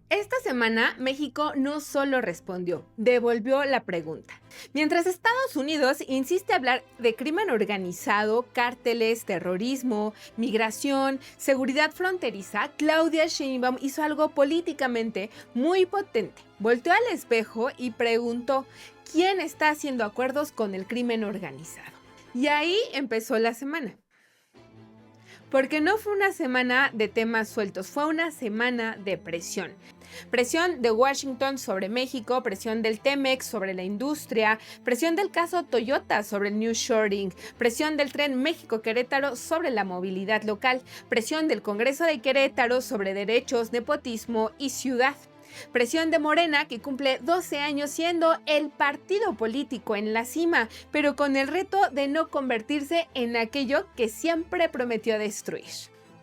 Esta semana, México no solo respondió, devolvió la pregunta. Mientras Estados Unidos insiste hablar de crimen organizado, cárteles, terrorismo, migración, seguridad fronteriza, Claudia Sheinbaum hizo algo políticamente muy potente. Volteó al espejo y preguntó, ¿quién está haciendo acuerdos con el crimen organizado? Y ahí empezó la semana. Porque no fue una semana de temas sueltos, fue una semana de presión. Presión de Washington sobre México, presión del Temex sobre la industria, presión del caso Toyota sobre el nearshoring, presión del tren México-Querétaro sobre la movilidad local, presión del Congreso de Querétaro sobre derechos, nepotismo y ciudad. Presión de Morena, que cumple 12 años siendo el partido político en la cima, pero con el reto de no convertirse en aquello que siempre prometió destruir.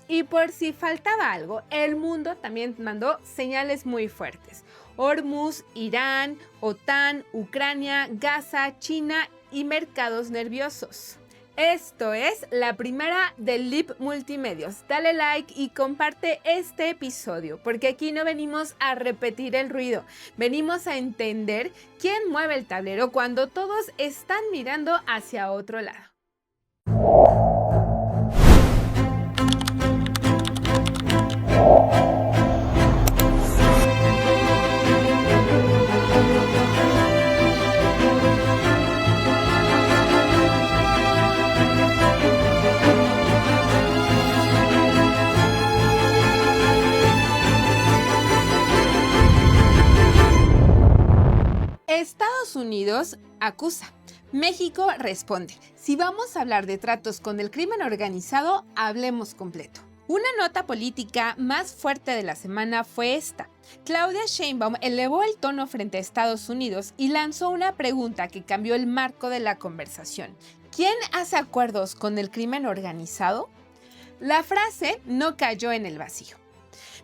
Y por si faltaba algo, el mundo también mandó señales muy fuertes. Hormuz, Irán, OTAN, Ucrania, Gaza, China y mercados nerviosos. Esto es la primera del Lip Multimedios. Dale like y comparte este episodio, porque aquí no venimos a repetir el ruido, venimos a entender quién mueve el tablero cuando todos están mirando hacia otro lado. Estados Unidos acusa. México responde. Si vamos a hablar de tratos con el crimen organizado, hablemos completo. Una nota política más fuerte de la semana fue esta. Claudia Sheinbaum elevó el tono frente a Estados Unidos y lanzó una pregunta que cambió el marco de la conversación. ¿Quién hace acuerdos con el crimen organizado? La frase no cayó en el vacío.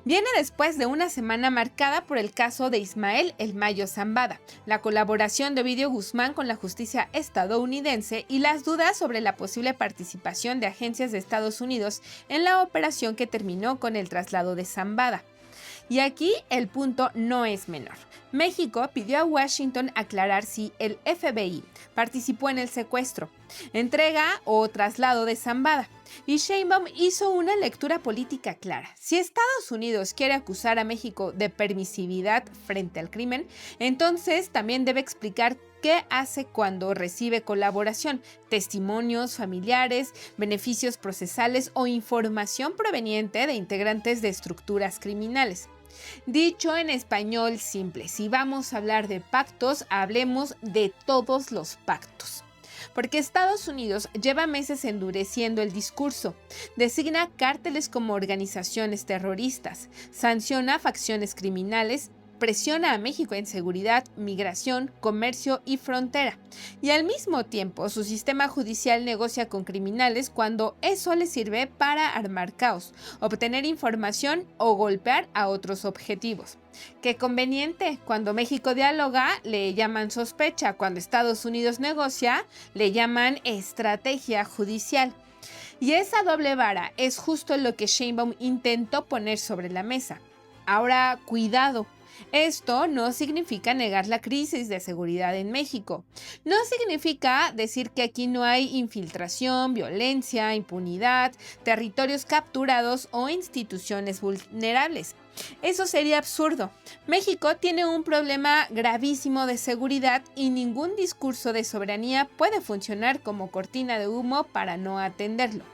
Viene después de una semana marcada por el caso de Ismael El Mayo Zambada, la colaboración de Ovidio Guzmán con la justicia estadounidense y las dudas sobre la posible participación de agencias de Estados Unidos en la operación que terminó con el traslado de Zambada. Y aquí el punto no es menor. México pidió a Washington aclarar si el FBI participó en el secuestro, entrega o traslado de Zambada. Y Sheinbaum hizo una lectura política clara. Si Estados Unidos quiere acusar a México de permisividad frente al crimen, entonces también debe explicar qué hace cuando recibe colaboración, testimonios familiares, beneficios procesales o información proveniente de integrantes de estructuras criminales. Dicho en español simple, si vamos a hablar de pactos, hablemos de todos los pactos. Porque Estados Unidos lleva meses endureciendo el discurso, designa cárteles como organizaciones terroristas, sanciona facciones criminales, presiona a México en seguridad, migración, comercio y frontera. Y al mismo tiempo, su sistema judicial negocia con criminales cuando eso les sirve para armar caos, obtener información o golpear a otros objetivos. Qué conveniente, cuando México dialoga, le llaman sospecha, cuando Estados Unidos negocia, le llaman estrategia judicial. Y esa doble vara es justo lo que Sheinbaum intentó poner sobre la mesa. Ahora, cuidado. Esto no significa negar la crisis de seguridad en México. No significa decir que aquí no hay infiltración, violencia, impunidad, territorios capturados o instituciones vulnerables. Eso sería absurdo. México tiene un problema gravísimo de seguridad y ningún discurso de soberanía puede funcionar como cortina de humo para no atenderlo.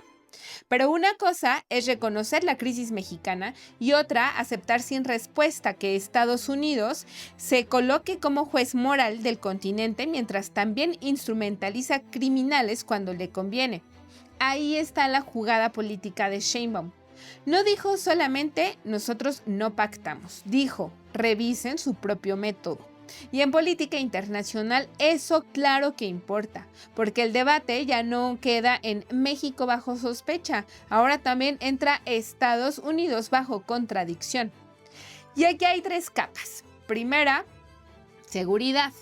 Pero una cosa es reconocer la crisis mexicana y otra aceptar sin respuesta que Estados Unidos se coloque como juez moral del continente mientras también instrumentaliza criminales cuando le conviene. Ahí está la jugada política de Sheinbaum. No dijo solamente nosotros no pactamos, dijo revisen su propio método. Y en política internacional eso claro que importa, porque el debate ya no queda en México bajo sospecha, ahora también entra Estados Unidos bajo contradicción. Y aquí hay tres capas. Primera, seguridad.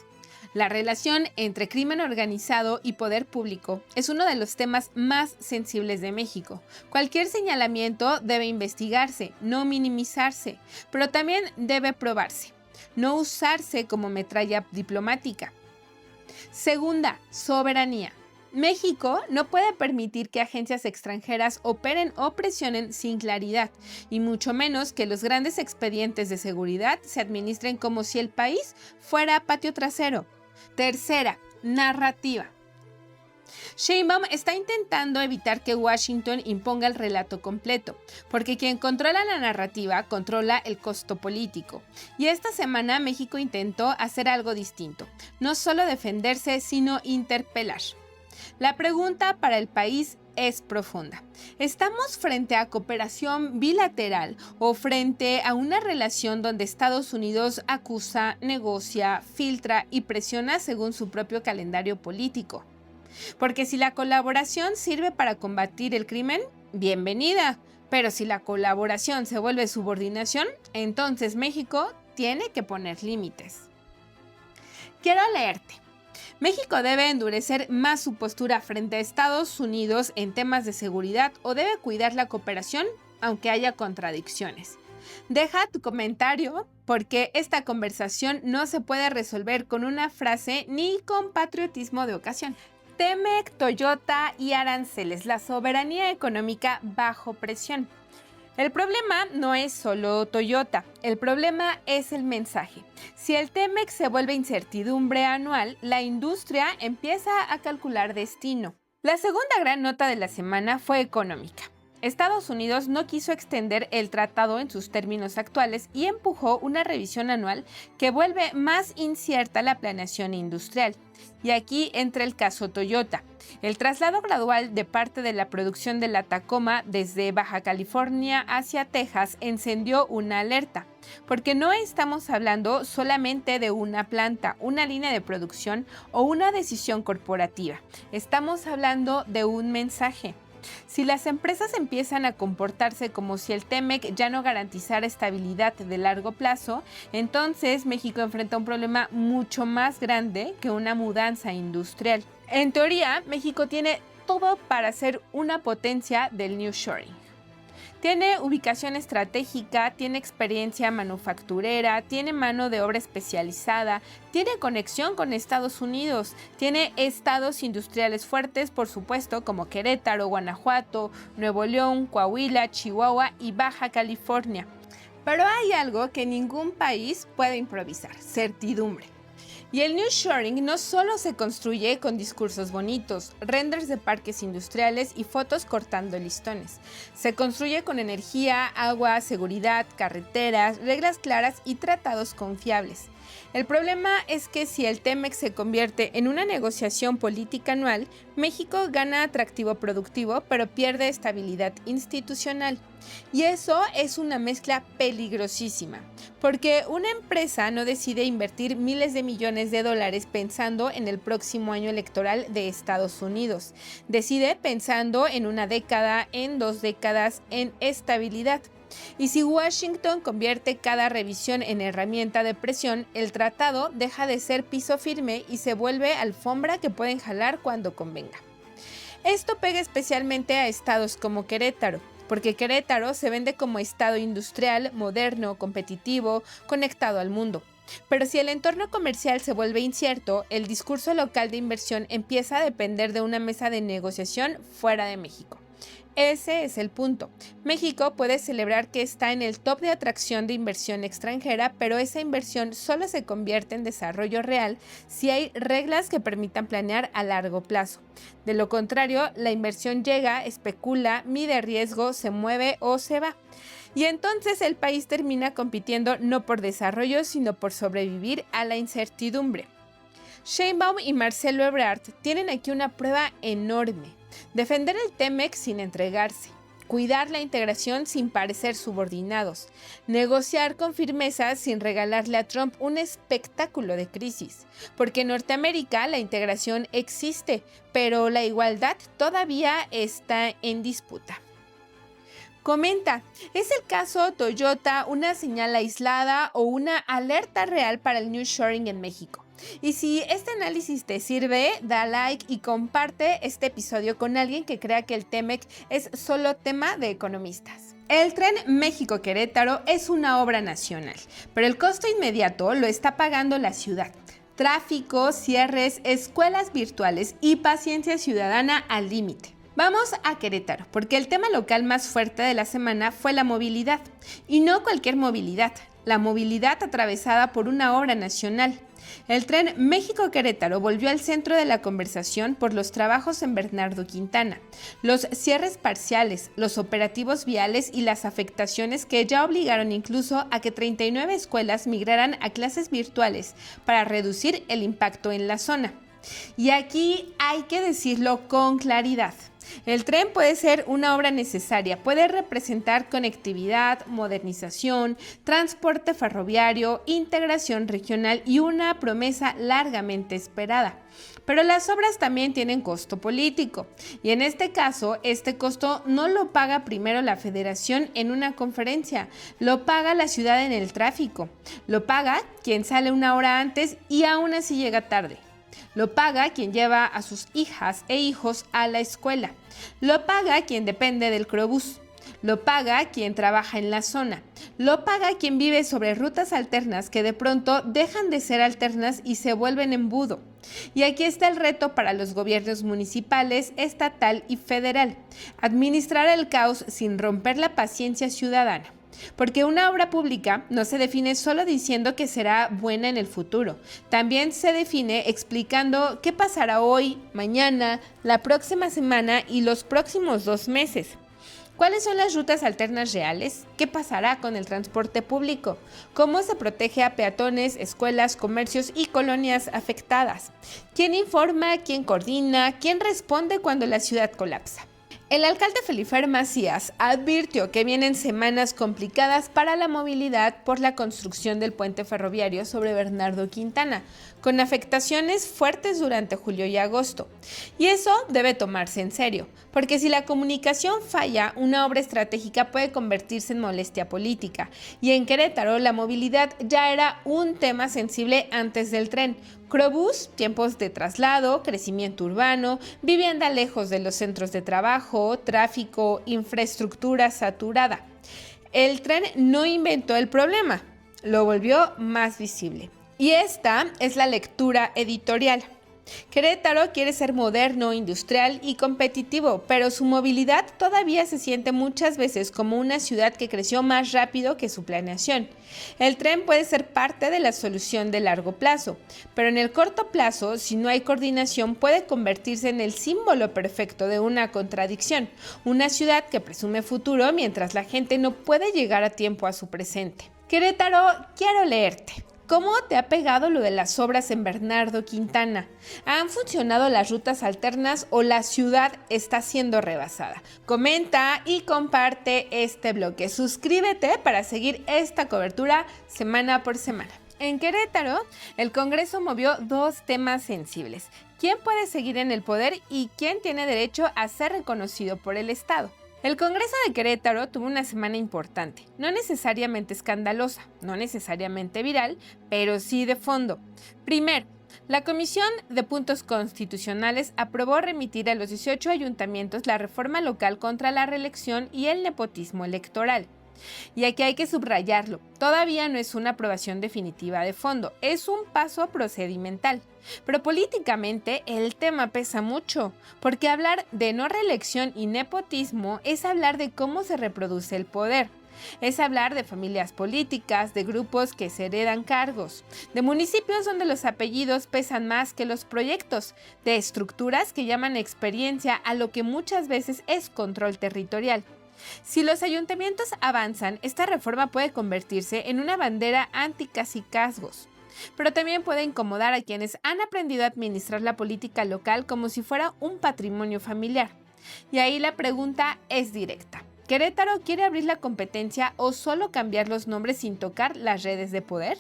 La relación entre crimen organizado y poder público es uno de los temas más sensibles de México. Cualquier señalamiento debe investigarse, no minimizarse, pero también debe probarse, no usarse como metralla diplomática. Segunda, soberanía. México no puede permitir que agencias extranjeras operen o presionen sin claridad, y mucho menos que los grandes expedientes de seguridad se administren como si el país fuera patio trasero. Tercera, narrativa. Sheinbaum está intentando evitar que Washington imponga el relato completo, porque quien controla la narrativa controla el costo político. Y esta semana México intentó hacer algo distinto, no solo defenderse, sino interpelar. La pregunta para el país es profunda. ¿Estamos frente a cooperación bilateral o frente a una relación donde Estados Unidos acusa, negocia, filtra y presiona según su propio calendario político? Porque si la colaboración sirve para combatir el crimen, bienvenida. Pero si la colaboración se vuelve subordinación, entonces México tiene que poner límites. Quiero leerte. México debe endurecer más su postura frente a Estados Unidos en temas de seguridad o debe cuidar la cooperación, aunque haya contradicciones. Deja tu comentario porque esta conversación no se puede resolver con una frase ni con patriotismo de ocasión. TEMEC, Toyota y aranceles, la soberanía económica bajo presión. El problema no es solo Toyota, el problema es el mensaje. Si el TEMEC se vuelve incertidumbre anual, la industria empieza a calcular destino. La segunda gran nota de la semana fue económica. Estados Unidos no quiso extender el tratado en sus términos actuales y empujó una revisión anual que vuelve más incierta la planeación industrial. Y aquí entra el caso Toyota. El traslado gradual de parte de la producción de la Tacoma desde Baja California hacia Texas encendió una alerta, porque no estamos hablando solamente de una planta, una línea de producción o una decisión corporativa. Estamos hablando de un mensaje. Si las empresas empiezan a comportarse como si el TEMEC ya no garantizara estabilidad de largo plazo, entonces México enfrenta un problema mucho más grande que una mudanza industrial. En teoría, México tiene todo para ser una potencia del nearshoring. Tiene ubicación estratégica, tiene experiencia manufacturera, tiene mano de obra especializada, tiene conexión con Estados Unidos, tiene estados industriales fuertes, por supuesto, como Querétaro, Guanajuato, Nuevo León, Coahuila, Chihuahua y Baja California. Pero hay algo que ningún país puede improvisar: certidumbre. Y el nearshoring no solo se construye con discursos bonitos, renders de parques industriales y fotos cortando listones. Se construye con energía, agua, seguridad, carreteras, reglas claras y tratados confiables. El problema es que si el TEMEC se convierte en una negociación política anual, México gana atractivo productivo, pero pierde estabilidad institucional. Y eso es una mezcla peligrosísima, porque una empresa no decide invertir miles de millones de dólares pensando en el próximo año electoral de Estados Unidos. Decide pensando en una década, en 2 décadas, en estabilidad. Y si Washington convierte cada revisión en herramienta de presión, el tratado deja de ser piso firme y se vuelve alfombra que pueden jalar cuando convenga. Esto pega especialmente a estados como Querétaro, porque Querétaro se vende como estado industrial, moderno, competitivo, conectado al mundo. Pero si el entorno comercial se vuelve incierto, el discurso local de inversión empieza a depender de una mesa de negociación fuera de México. Ese es el punto. México puede celebrar que está en el top de atracción de inversión extranjera, pero esa inversión solo se convierte en desarrollo real si hay reglas que permitan planear a largo plazo. De lo contrario, la inversión llega, especula, mide riesgo, se mueve o se va. Y entonces el país termina compitiendo no por desarrollo, sino por sobrevivir a la incertidumbre. Sheinbaum y Marcelo Ebrard tienen aquí una prueba enorme: defender el TEMEC sin entregarse, cuidar la integración sin parecer subordinados, negociar con firmeza sin regalarle a Trump un espectáculo de crisis. Porque en Norteamérica la integración existe, pero la igualdad todavía está en disputa. Comenta, ¿es el caso Toyota una señal aislada o una alerta real para el nearshoring en México? Y si este análisis te sirve, da like y comparte este episodio con alguien que crea que el TEMEC es solo tema de economistas. El tren México-Querétaro es una obra nacional, pero el costo inmediato lo está pagando la ciudad. Tráfico, cierres, escuelas virtuales y paciencia ciudadana al límite. Vamos a Querétaro, porque el tema local más fuerte de la semana fue la movilidad. Y no cualquier movilidad, la movilidad atravesada por una obra nacional. El tren México-Querétaro volvió al centro de la conversación por los trabajos en Bernardo Quintana, los cierres parciales, los operativos viales y las afectaciones que ya obligaron incluso a que 39 escuelas migraran a clases virtuales para reducir el impacto en la zona. Y aquí hay que decirlo con claridad. El tren puede ser una obra necesaria, puede representar conectividad, modernización, transporte ferroviario, integración regional y una promesa largamente esperada. Pero las obras también tienen costo político y en este caso, este costo no lo paga primero la federación en una conferencia, lo paga la ciudad en el tráfico, lo paga quien sale una hora antes y aún así llega tarde. Lo paga quien lleva a sus hijas e hijos a la escuela. Lo paga quien depende del Crobús. Lo paga quien trabaja en la zona. Lo paga quien vive sobre rutas alternas que de pronto dejan de ser alternas y se vuelven embudo. Y aquí está el reto para los gobiernos municipales, estatal y federal: administrar el caos sin romper la paciencia ciudadana. Porque una obra pública no se define solo diciendo que será buena en el futuro, también se define explicando qué pasará hoy, mañana, la próxima semana y los próximos 2 meses. ¿Cuáles son las rutas alternas reales? ¿Qué pasará con el transporte público? ¿Cómo se protege a peatones, escuelas, comercios y colonias afectadas? ¿Quién informa? ¿Quién coordina? ¿Quién responde cuando la ciudad colapsa? El alcalde Felifer Macías advirtió que vienen semanas complicadas para la movilidad por la construcción del puente ferroviario sobre Bernardo Quintana, con afectaciones fuertes durante julio y agosto. Y eso debe tomarse en serio, porque si la comunicación falla, una obra estratégica puede convertirse en molestia política. Y en Querétaro, la movilidad ya era un tema sensible antes del tren. Crobús, tiempos de traslado, crecimiento urbano, vivienda lejos de los centros de trabajo, tráfico, infraestructura saturada. El tren no inventó el problema, lo volvió más visible. Y esta es la lectura editorial. Querétaro quiere ser moderno, industrial y competitivo, pero su movilidad todavía se siente muchas veces como una ciudad que creció más rápido que su planeación. El tren puede ser parte de la solución de largo plazo, pero en el corto plazo, si no hay coordinación, puede convertirse en el símbolo perfecto de una contradicción, una ciudad que presume futuro mientras la gente no puede llegar a tiempo a su presente. Querétaro, quiero leerte. ¿Cómo te ha pegado lo de las obras en Bernardo Quintana? ¿Han funcionado las rutas alternas o la ciudad está siendo rebasada? Comenta y comparte este bloque. Suscríbete para seguir esta cobertura semana por semana. En Querétaro, el Congreso movió 2 temas sensibles: ¿quién puede seguir en el poder y quién tiene derecho a ser reconocido por el Estado? El Congreso de Querétaro tuvo una semana importante, no necesariamente escandalosa, no necesariamente viral, pero sí de fondo. Primero, la Comisión de Puntos Constitucionales aprobó remitir a los 18 ayuntamientos la reforma local contra la reelección y el nepotismo electoral. Y aquí hay que subrayarlo, todavía no es una aprobación definitiva de fondo, es un paso procedimental. Pero políticamente el tema pesa mucho, porque hablar de no reelección y nepotismo es hablar de cómo se reproduce el poder. Es hablar de familias políticas, de grupos que se heredan cargos, de municipios donde los apellidos pesan más que los proyectos, de estructuras que llaman experiencia a lo que muchas veces es control territorial. Si los ayuntamientos avanzan, esta reforma puede convertirse en una bandera anti-cacicazgos, pero también puede incomodar a quienes han aprendido a administrar la política local como si fuera un patrimonio familiar. Y ahí la pregunta es directa. ¿Querétaro quiere abrir la competencia o solo cambiar los nombres sin tocar las redes de poder?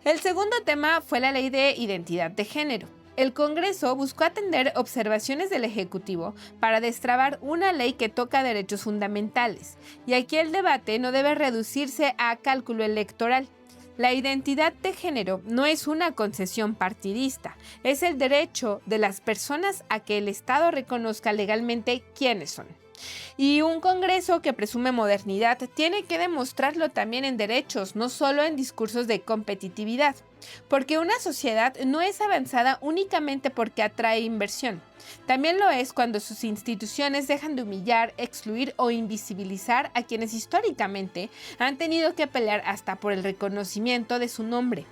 El segundo tema fue la ley de identidad de género. El Congreso buscó atender observaciones del Ejecutivo para destrabar una ley que toca derechos fundamentales, y aquí el debate no debe reducirse a cálculo electoral. La identidad de género no es una concesión partidista, es el derecho de las personas a que el Estado reconozca legalmente quiénes son. Y un Congreso que presume modernidad tiene que demostrarlo también en derechos, no solo en discursos de competitividad, porque una sociedad no es avanzada únicamente porque atrae inversión. También lo es cuando sus instituciones dejan de humillar, excluir o invisibilizar a quienes históricamente han tenido que pelear hasta por el reconocimiento de su nombre.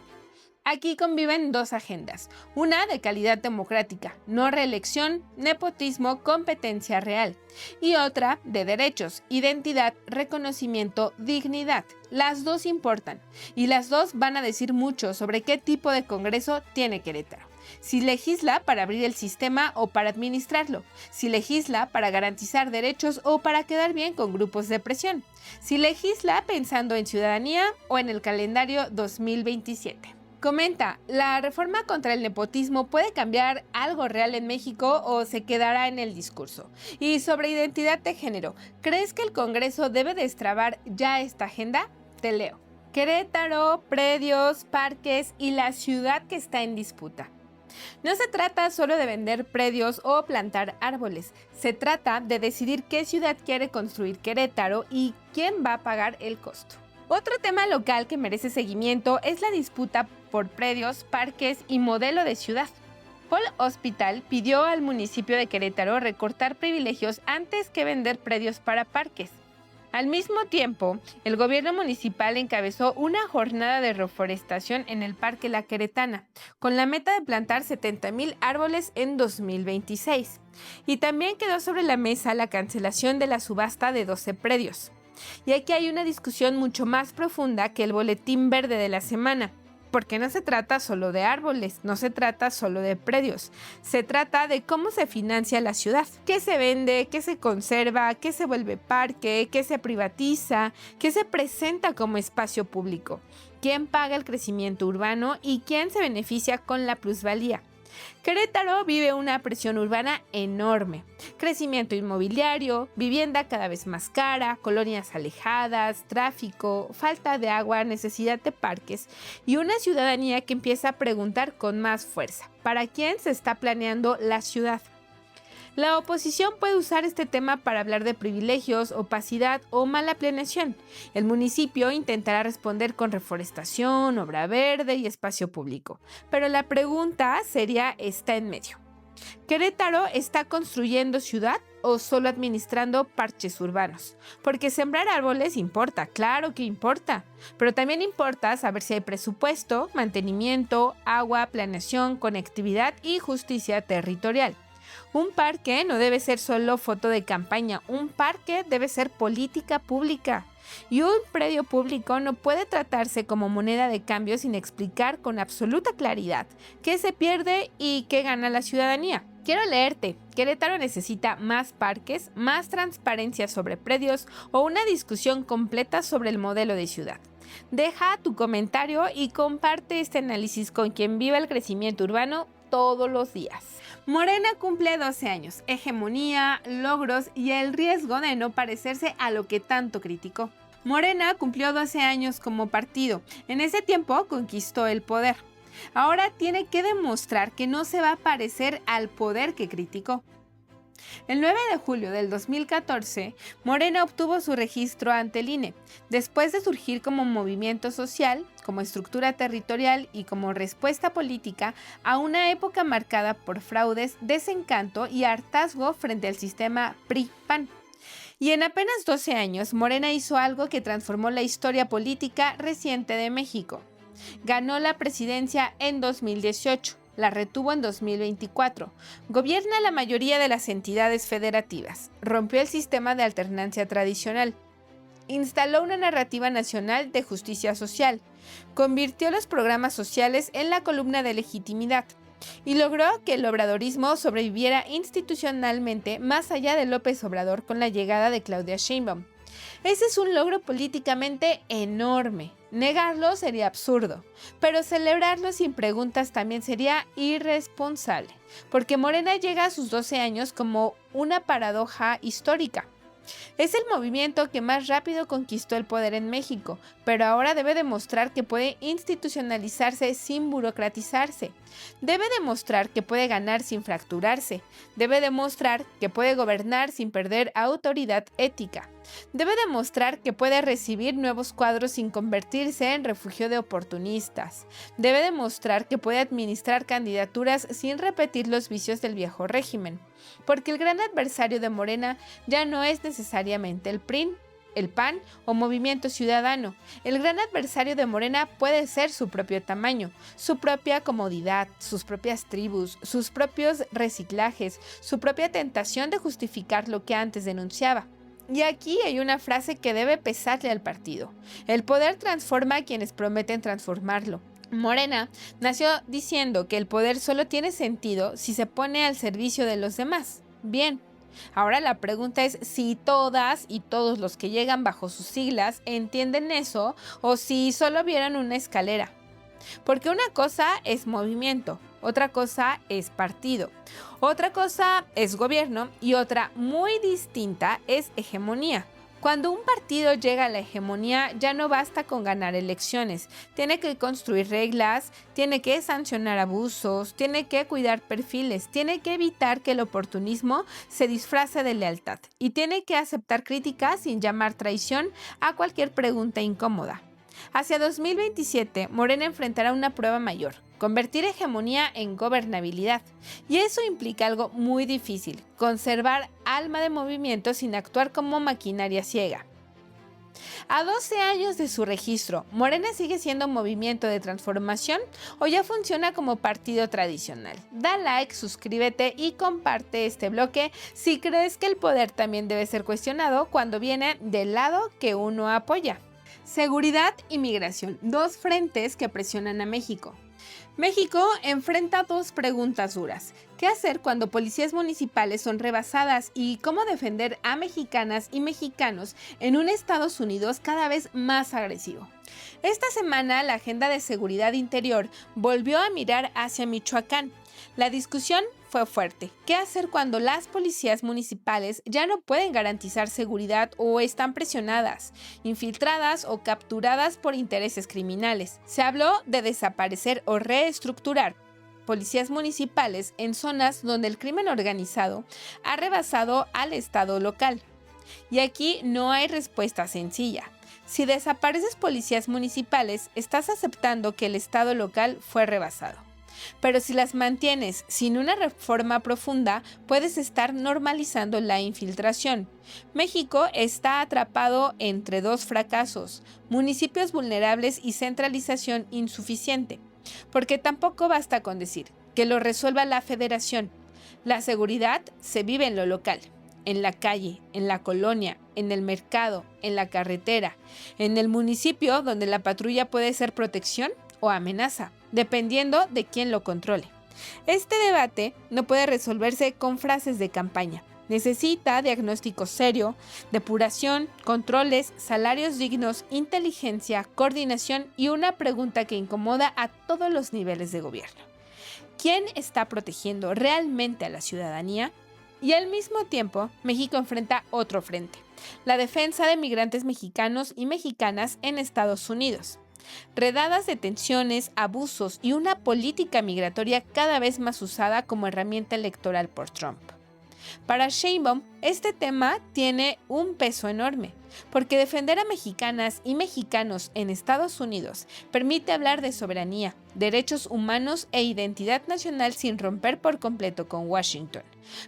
Aquí conviven dos agendas, una de calidad democrática, no reelección, nepotismo, competencia real, y otra de derechos, identidad, reconocimiento, dignidad. Las dos importan, y las dos van a decir mucho sobre qué tipo de Congreso tiene Querétaro. Si legisla para abrir el sistema o para administrarlo, si legisla para garantizar derechos o para quedar bien con grupos de presión, si legisla pensando en ciudadanía o en el calendario 2027. Comenta, ¿la reforma contra el nepotismo puede cambiar algo real en México o se quedará en el discurso? Y sobre identidad de género, ¿crees que el Congreso debe destrabar ya esta agenda? Te leo. Querétaro, predios, parques y la ciudad que está en disputa. No se trata solo de vender predios o plantar árboles, se trata de decidir qué ciudad quiere construir Querétaro y quién va a pagar el costo. Otro tema local que merece seguimiento es la disputa por predios, parques y modelo de ciudad. Paul Hospital pidió al municipio de Querétaro recortar privilegios antes que vender predios para parques. Al mismo tiempo, el gobierno municipal encabezó una jornada de reforestación en el Parque La Queretana, con la meta de plantar 70,000 árboles en 2026. Y también quedó sobre la mesa la cancelación de la subasta de 12 predios. Y aquí hay una discusión mucho más profunda que el boletín verde de la semana, porque no se trata solo de árboles, no se trata solo de predios, se trata de cómo se financia la ciudad, qué se vende, qué se conserva, qué se vuelve parque, qué se privatiza, qué se presenta como espacio público, quién paga el crecimiento urbano y quién se beneficia con la plusvalía. Querétaro vive una presión urbana enorme, crecimiento inmobiliario, vivienda cada vez más cara, colonias alejadas, tráfico, falta de agua, necesidad de parques y una ciudadanía que empieza a preguntar con más fuerza, ¿para quién se está planeando la ciudad? La oposición puede usar este tema para hablar de privilegios, opacidad o mala planeación. El municipio intentará responder con reforestación, obra verde y espacio público. Pero la pregunta seria está en medio. ¿Querétaro está construyendo ciudad o solo administrando parches urbanos? Porque sembrar árboles importa, claro que importa, pero también importa saber si hay presupuesto, mantenimiento, agua, planeación, conectividad y justicia territorial. Un parque no debe ser solo foto de campaña, un parque debe ser política pública. Y un predio público no puede tratarse como moneda de cambio sin explicar con absoluta claridad qué se pierde y qué gana la ciudadanía. Quiero leerte, Querétaro necesita más parques, más transparencia sobre predios o una discusión completa sobre el modelo de ciudad. Deja tu comentario y comparte este análisis con quien viva el crecimiento urbano todos los días. Morena cumple 12 años, hegemonía, logros y el riesgo de no parecerse a lo que tanto criticó. Morena cumplió 12 años como partido, en ese tiempo conquistó el poder. Ahora tiene que demostrar que no se va a parecer al poder que criticó. El 9 de julio del 2014, Morena obtuvo su registro ante el INE, después de surgir como movimiento social, como estructura territorial y como respuesta política a una época marcada por fraudes, desencanto y hartazgo frente al sistema PRI-PAN. Y en apenas 12 años, Morena hizo algo que transformó la historia política reciente de México. Ganó la presidencia en 2018. La retuvo en 2024, gobierna la mayoría de las entidades federativas, rompió el sistema de alternancia tradicional, instaló una narrativa nacional de justicia social, convirtió los programas sociales en la columna de legitimidad y logró que el obradorismo sobreviviera institucionalmente más allá de López Obrador con la llegada de Claudia Sheinbaum. Ese es un logro políticamente enorme. Negarlo sería absurdo, pero celebrarlo sin preguntas también sería irresponsable, porque Morena llega a sus 12 años como una paradoja histórica. Es el movimiento que más rápido conquistó el poder en México, pero ahora debe demostrar que puede institucionalizarse sin burocratizarse. Debe demostrar que puede ganar sin fracturarse. Debe demostrar que puede gobernar sin perder autoridad ética. Debe demostrar que puede recibir nuevos cuadros sin convertirse en refugio de oportunistas. Debe demostrar que puede administrar candidaturas sin repetir los vicios del viejo régimen. Porque el gran adversario de Morena ya no es necesariamente el PRI, el PAN o Movimiento Ciudadano. El gran adversario de Morena puede ser su propio tamaño, su propia comodidad, sus propias tribus, sus propios reciclajes, su propia tentación de justificar lo que antes denunciaba. Y aquí hay una frase que debe pesarle al partido. El poder transforma a quienes prometen transformarlo. Morena nació diciendo que el poder solo tiene sentido si se pone al servicio de los demás. Bien, ahora la pregunta es si todas y todos los que llegan bajo sus siglas entienden eso o si solo vieron una escalera. Porque una cosa es movimiento, otra cosa es partido, otra cosa es gobierno y otra muy distinta es hegemonía. Cuando un partido llega a la hegemonía ya no basta con ganar elecciones, tiene que construir reglas, tiene que sancionar abusos, tiene que cuidar perfiles, tiene que evitar que el oportunismo se disfrace de lealtad y tiene que aceptar críticas sin llamar traición a cualquier pregunta incómoda. Hacia 2027, Morena enfrentará una prueba mayor, convertir hegemonía en gobernabilidad. Y eso implica algo muy difícil, conservar alma de movimiento sin actuar como maquinaria ciega. A 12 años de su registro, ¿Morena sigue siendo movimiento de transformación o ya funciona como partido tradicional? Da like, suscríbete y comparte este bloque si crees que el poder también debe ser cuestionado cuando viene del lado que uno apoya. Seguridad y migración, dos frentes que presionan a México. México enfrenta dos preguntas duras. ¿Qué hacer cuando policías municipales son rebasadas y cómo defender a mexicanas y mexicanos en un Estados Unidos cada vez más agresivo? Esta semana la agenda de seguridad interior volvió a mirar hacia Michoacán. La discusión fue fuerte. ¿Qué hacer cuando las policías municipales ya no pueden garantizar seguridad o están presionadas, infiltradas o capturadas por intereses criminales? Se habló de desaparecer o reestructurar policías municipales en zonas donde el crimen organizado ha rebasado al Estado local. Y aquí no hay respuesta sencilla. Si desapareces policías municipales, estás aceptando que el Estado local fue rebasado. Pero si las mantienes sin una reforma profunda, puedes estar normalizando la infiltración. México está atrapado entre dos fracasos, municipios vulnerables y centralización insuficiente. Porque tampoco basta con decir que lo resuelva la federación. La seguridad se vive en lo local, en la calle, en la colonia, en el mercado, en la carretera, en el municipio donde la patrulla puede ser protección o amenaza, dependiendo de quién lo controle. Este debate no puede resolverse con frases de campaña. Necesita diagnóstico serio, depuración, controles, salarios dignos, inteligencia, coordinación y una pregunta que incomoda a todos los niveles de gobierno. ¿Quién está protegiendo realmente a la ciudadanía? Y al mismo tiempo, México enfrenta otro frente, la defensa de migrantes mexicanos y mexicanas en Estados Unidos. Redadas, detenciones, abusos y una política migratoria cada vez más usada como herramienta electoral por Trump. Para Sheinbaum, este tema tiene un peso enorme, porque defender a mexicanas y mexicanos en Estados Unidos permite hablar de soberanía, derechos humanos e identidad nacional sin romper por completo con Washington.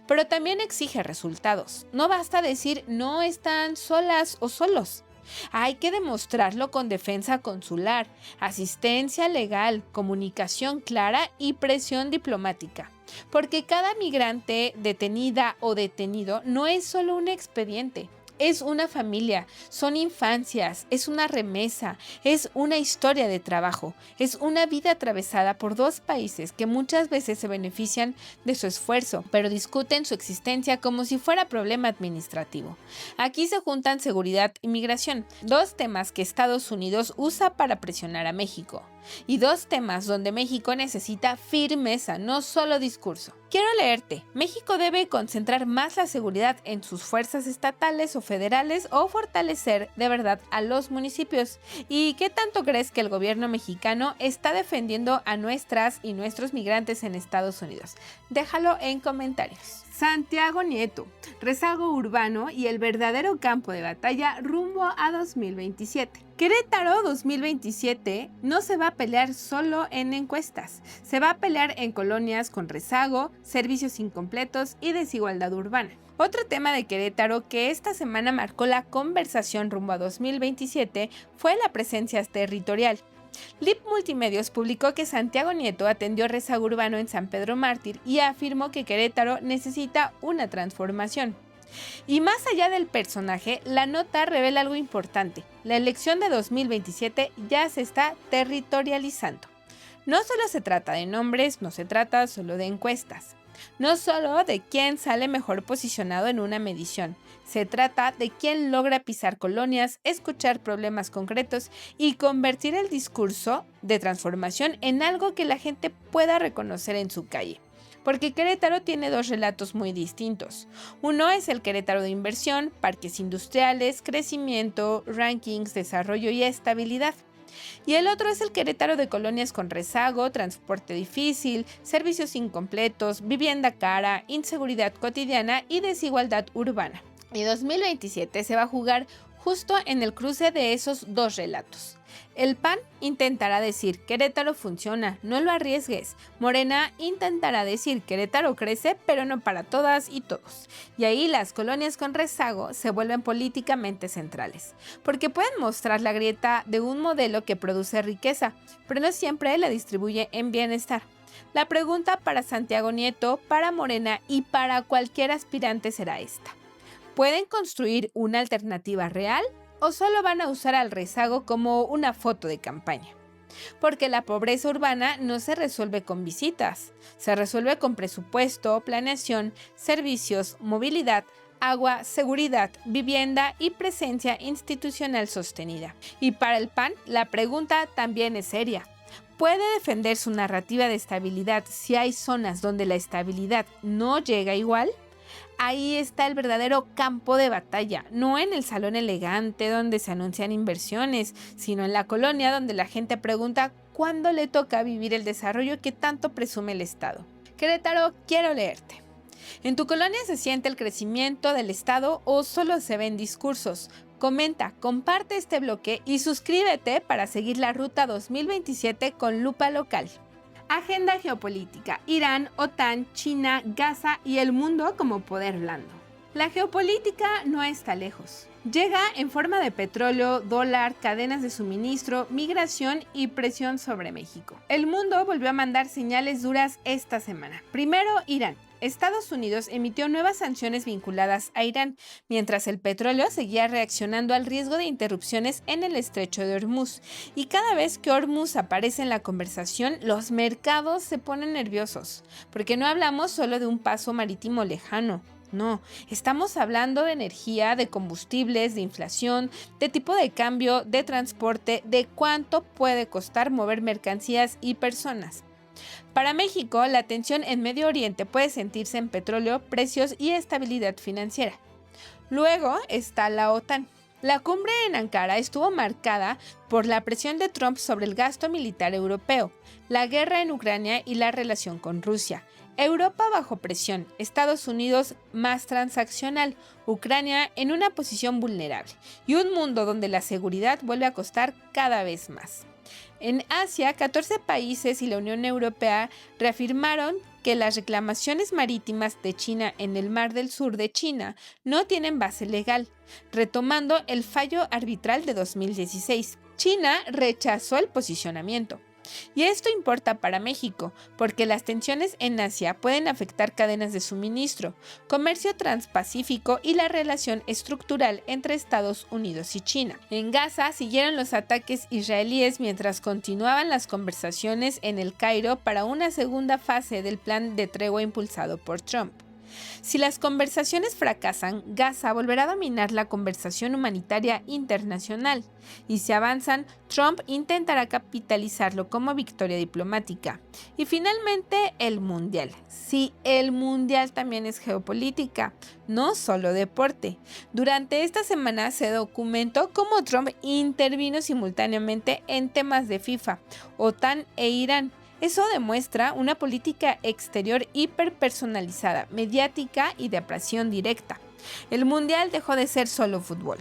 Pero también exige resultados. No basta decir no están solas o solos. Hay que demostrarlo con defensa consular, asistencia legal, comunicación clara y presión diplomática. Porque cada migrante detenida o detenido no es solo un expediente, es una familia, son infancias, es una remesa, es una historia de trabajo, es una vida atravesada por dos países que muchas veces se benefician de su esfuerzo, pero discuten su existencia como si fuera problema administrativo. Aquí se juntan seguridad y migración, dos temas que Estados Unidos usa para presionar a México. Y dos temas donde México necesita firmeza, no solo discurso. Quiero leerte. México debe concentrar más la seguridad en sus fuerzas estatales o federales o fortalecer de verdad a los municipios. ¿Y qué tanto crees que el gobierno mexicano está defendiendo a nuestras y nuestros migrantes en Estados Unidos? Déjalo en comentarios. Santiago Nieto, rezago urbano y el verdadero campo de batalla rumbo a 2027. Querétaro 2027 no se va a pelear solo en encuestas, se va a pelear en colonias con rezago, servicios incompletos y desigualdad urbana. Otro tema de Querétaro que esta semana marcó la conversación rumbo a 2027 fue la presencia territorial. LIP Multimedios publicó que Santiago Nieto atendió rezago urbano en San Pedro Mártir y afirmó que Querétaro necesita una transformación. Y más allá del personaje, la nota revela algo importante. La elección de 2027 ya se está territorializando. No solo se trata de nombres, no se trata solo de encuestas. No solo de quién sale mejor posicionado en una medición, se trata de quién logra pisar colonias, escuchar problemas concretos y convertir el discurso de transformación en algo que la gente pueda reconocer en su calle. Porque Querétaro tiene dos relatos muy distintos. Uno es el Querétaro de inversión, parques industriales, crecimiento, rankings, desarrollo y estabilidad. Y el otro es el Querétaro de colonias con rezago, transporte difícil, servicios incompletos, vivienda cara, inseguridad cotidiana y desigualdad urbana. Y 2027 se va a jugar justo en el cruce de esos dos relatos. El PAN intentará decir Querétaro funciona, no lo arriesgues. Morena intentará decir Querétaro crece, pero no para todas y todos. Y ahí las colonias con rezago se vuelven políticamente centrales, porque pueden mostrar la grieta de un modelo que produce riqueza, pero no siempre la distribuye en bienestar. La pregunta para Santiago Nieto, para Morena y para cualquier aspirante será esta. ¿Pueden construir una alternativa real o solo van a usar al rezago como una foto de campaña? Porque la pobreza urbana no se resuelve con visitas, se resuelve con presupuesto, planeación, servicios, movilidad, agua, seguridad, vivienda y presencia institucional sostenida. Y para el PAN, la pregunta también es seria. ¿Puede defender su narrativa de estabilidad si hay zonas donde la estabilidad no llega igual? Ahí está el verdadero campo de batalla, no en el salón elegante donde se anuncian inversiones, sino en la colonia donde la gente pregunta cuándo le toca vivir el desarrollo que tanto presume el Estado. Querétaro, quiero leerte. ¿En tu colonia se siente el crecimiento del Estado o solo se ven discursos? Comenta, comparte este bloque y suscríbete para seguir la ruta 2027 con lupa local. Agenda geopolítica: Irán, OTAN, China, Gaza y el mundo como poder blando. La geopolítica no está lejos. Llega en forma de petróleo, dólar, cadenas de suministro, migración y presión sobre México. El mundo volvió a mandar señales duras esta semana. Primero, Irán. Estados Unidos emitió nuevas sanciones vinculadas a Irán, mientras el petróleo seguía reaccionando al riesgo de interrupciones en el estrecho de Hormuz. Y cada vez que Hormuz aparece en la conversación, los mercados se ponen nerviosos, porque no hablamos solo de un paso marítimo lejano. No, estamos hablando de energía, de combustibles, de inflación, de tipo de cambio, de transporte, de cuánto puede costar mover mercancías y personas. Para México, la tensión en Medio Oriente puede sentirse en petróleo, precios y estabilidad financiera. Luego está la OTAN. La cumbre en Ankara estuvo marcada por la presión de Trump sobre el gasto militar europeo, la guerra en Ucrania y la relación con Rusia. Europa bajo presión, Estados Unidos más transaccional, Ucrania en una posición vulnerable y un mundo donde la seguridad vuelve a costar cada vez más. En Asia, 14 países y la Unión Europea reafirmaron que las reclamaciones marítimas de China en el Mar del Sur de China no tienen base legal, retomando el fallo arbitral de 2016. China rechazó el posicionamiento. Y esto importa para México, porque las tensiones en Asia pueden afectar cadenas de suministro, comercio transpacífico y la relación estructural entre Estados Unidos y China. En Gaza siguieron los ataques israelíes mientras continuaban las conversaciones en El Cairo para una segunda fase del plan de tregua impulsado por Trump. Si las conversaciones fracasan, Gaza volverá a dominar la conversación humanitaria internacional, y si avanzan, Trump intentará capitalizarlo como victoria diplomática. Y finalmente, el Mundial. Sí, el Mundial también es geopolítica, no solo deporte. Durante esta semana se documentó cómo Trump intervino simultáneamente en temas de FIFA, OTAN e Irán. Eso demuestra una política exterior hiperpersonalizada, mediática y de presión directa. El Mundial dejó de ser solo fútbol.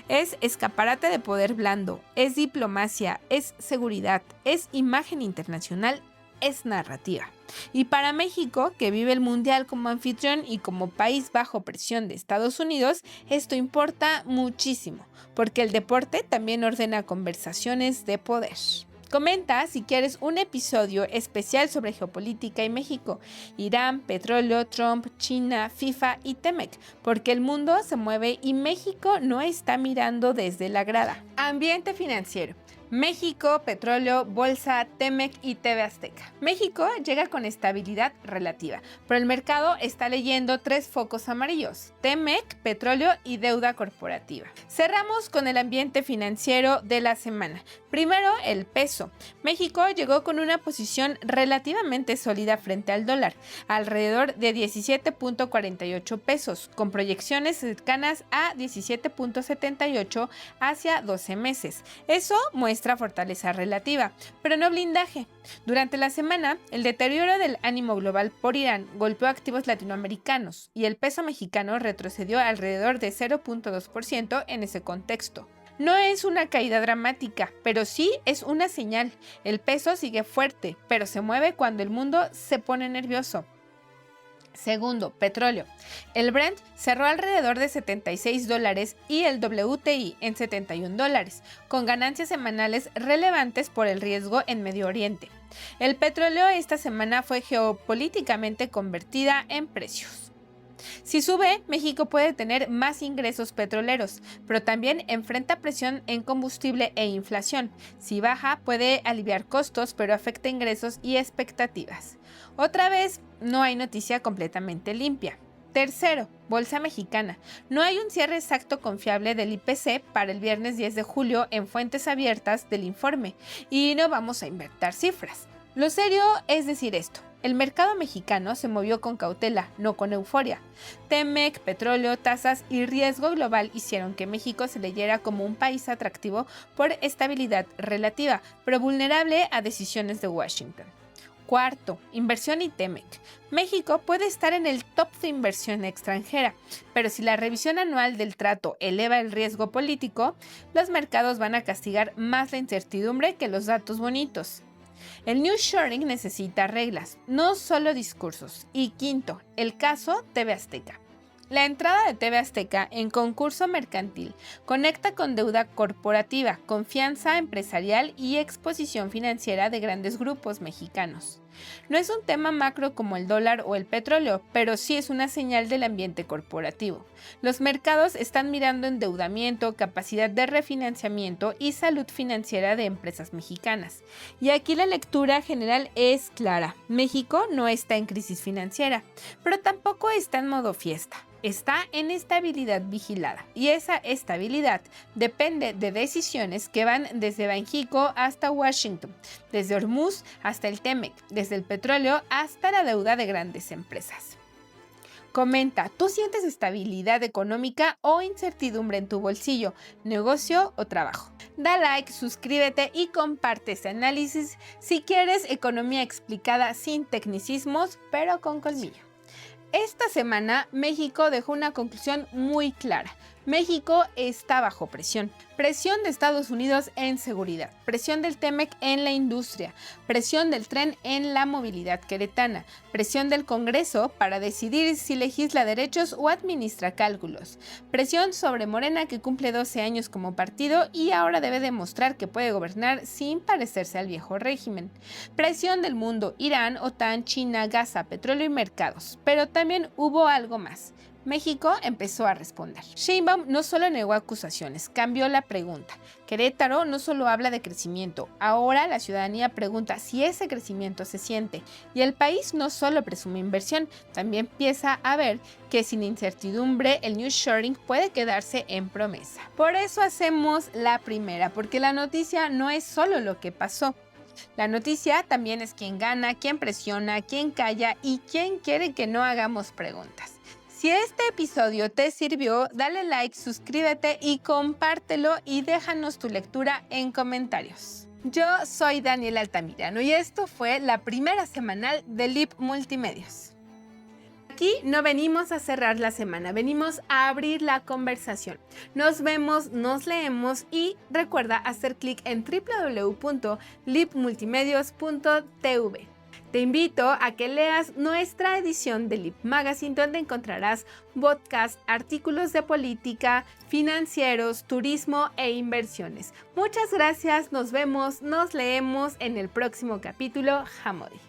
Es escaparate de poder blando, es diplomacia, es seguridad, es imagen internacional, es narrativa. Y para México, que vive el Mundial como anfitrión y como país bajo presión de Estados Unidos, esto importa muchísimo, porque el deporte también ordena conversaciones de poder. Comenta si quieres un episodio especial sobre geopolítica y México, Irán, petróleo, Trump, China, FIFA y Temec, porque el mundo se mueve y México no está mirando desde la grada. Ambiente financiero. México, petróleo, bolsa, Temec y TV Azteca. México llega con estabilidad relativa, pero el mercado está leyendo 3 focos amarillos: Temec, petróleo y deuda corporativa. Cerramos con el ambiente financiero de la semana. Primero, el peso. México llegó con una posición relativamente sólida frente al dólar, alrededor de 17.48 pesos, con proyecciones cercanas a 17.78 hacia 12 meses. Eso muestra fortaleza relativa, pero no blindaje. Durante la semana, el deterioro del ánimo global por Irán golpeó activos latinoamericanos y el peso mexicano retrocedió alrededor de 0.2% en ese contexto. No es una caída dramática, pero sí es una señal. El peso sigue fuerte, pero se mueve cuando el mundo se pone nervioso. Segundo, petróleo. El Brent cerró alrededor de $76 y el WTI en $71, con ganancias semanales relevantes por el riesgo en Medio Oriente. El petróleo esta semana fue geopolíticamente convertida en precios. Si sube, México puede tener más ingresos petroleros, pero también enfrenta presión en combustible e inflación. Si baja, puede aliviar costos, pero afecta ingresos y expectativas. Otra vez, no hay noticia completamente limpia. Tercero, Bolsa Mexicana. No hay un cierre exacto confiable del IPC para el viernes 10 de julio en fuentes abiertas del informe, y no vamos a inventar cifras. Lo serio es decir esto: el mercado mexicano se movió con cautela, no con euforia. Temec, petróleo, tasas y riesgo global hicieron que México se leyera como un país atractivo por estabilidad relativa, pero vulnerable a decisiones de Washington. Cuarto, inversión y Temec. México puede estar en el top de inversión extranjera, pero si la revisión anual del trato eleva el riesgo político, los mercados van a castigar más la incertidumbre que los datos bonitos. El nearshoring necesita reglas, no solo discursos. Y quinto, el caso TV Azteca. La entrada de TV Azteca en concurso mercantil conecta con deuda corporativa, confianza empresarial y exposición financiera de grandes grupos mexicanos. No es un tema macro como el dólar o el petróleo, pero sí es una señal del ambiente corporativo. Los mercados están mirando endeudamiento, capacidad de refinanciamiento y salud financiera de empresas mexicanas. Y aquí la lectura general es clara: México no está en crisis financiera, pero tampoco está en modo fiesta. Está en estabilidad vigilada, y esa estabilidad depende de decisiones que van desde Banxico hasta Washington, desde Hormuz hasta el Temec, desde el petróleo hasta la deuda de grandes empresas. Comenta, ¿tú sientes estabilidad económica o incertidumbre en tu bolsillo, negocio o trabajo? Da like, suscríbete y comparte este análisis si quieres economía explicada sin tecnicismos, pero con colmillo. Esta semana, México dejó una conclusión muy clara. México está bajo presión. Presión de Estados Unidos en seguridad, presión del Temec en la industria, presión del tren en la movilidad queretana, presión del Congreso para decidir si legisla derechos o administra cálculos, presión sobre Morena, que cumple 12 años como partido y ahora debe demostrar que puede gobernar sin parecerse al viejo régimen, presión del mundo: Irán, OTAN, China, Gaza, petróleo y mercados. Pero también hubo algo más: México empezó a responder. Sheinbaum no solo negó acusaciones, cambió la pregunta. Querétaro no solo habla de crecimiento, ahora la ciudadanía pregunta si ese crecimiento se siente. Y el país no solo presume inversión, también empieza a ver que sin incertidumbre el nearshoring puede quedarse en promesa. Por eso hacemos la primera, porque la noticia no es solo lo que pasó. La noticia también es quién gana, quién presiona, quién calla y quién quiere que no hagamos preguntas. Si este episodio te sirvió, dale like, suscríbete y compártelo y déjanos tu lectura en comentarios. Yo soy Daniela Altamirano y esto fue la primera semanal de LIP Multimedios. Aquí no venimos a cerrar la semana, venimos a abrir la conversación. Nos vemos, nos leemos y recuerda hacer clic en www.lipmultimedios.tv. Te invito a que leas nuestra edición de LIP Magazine, donde encontrarás podcasts, artículos de política, financieros, turismo e inversiones. Muchas gracias, nos vemos, nos leemos en el próximo capítulo. Jamodi.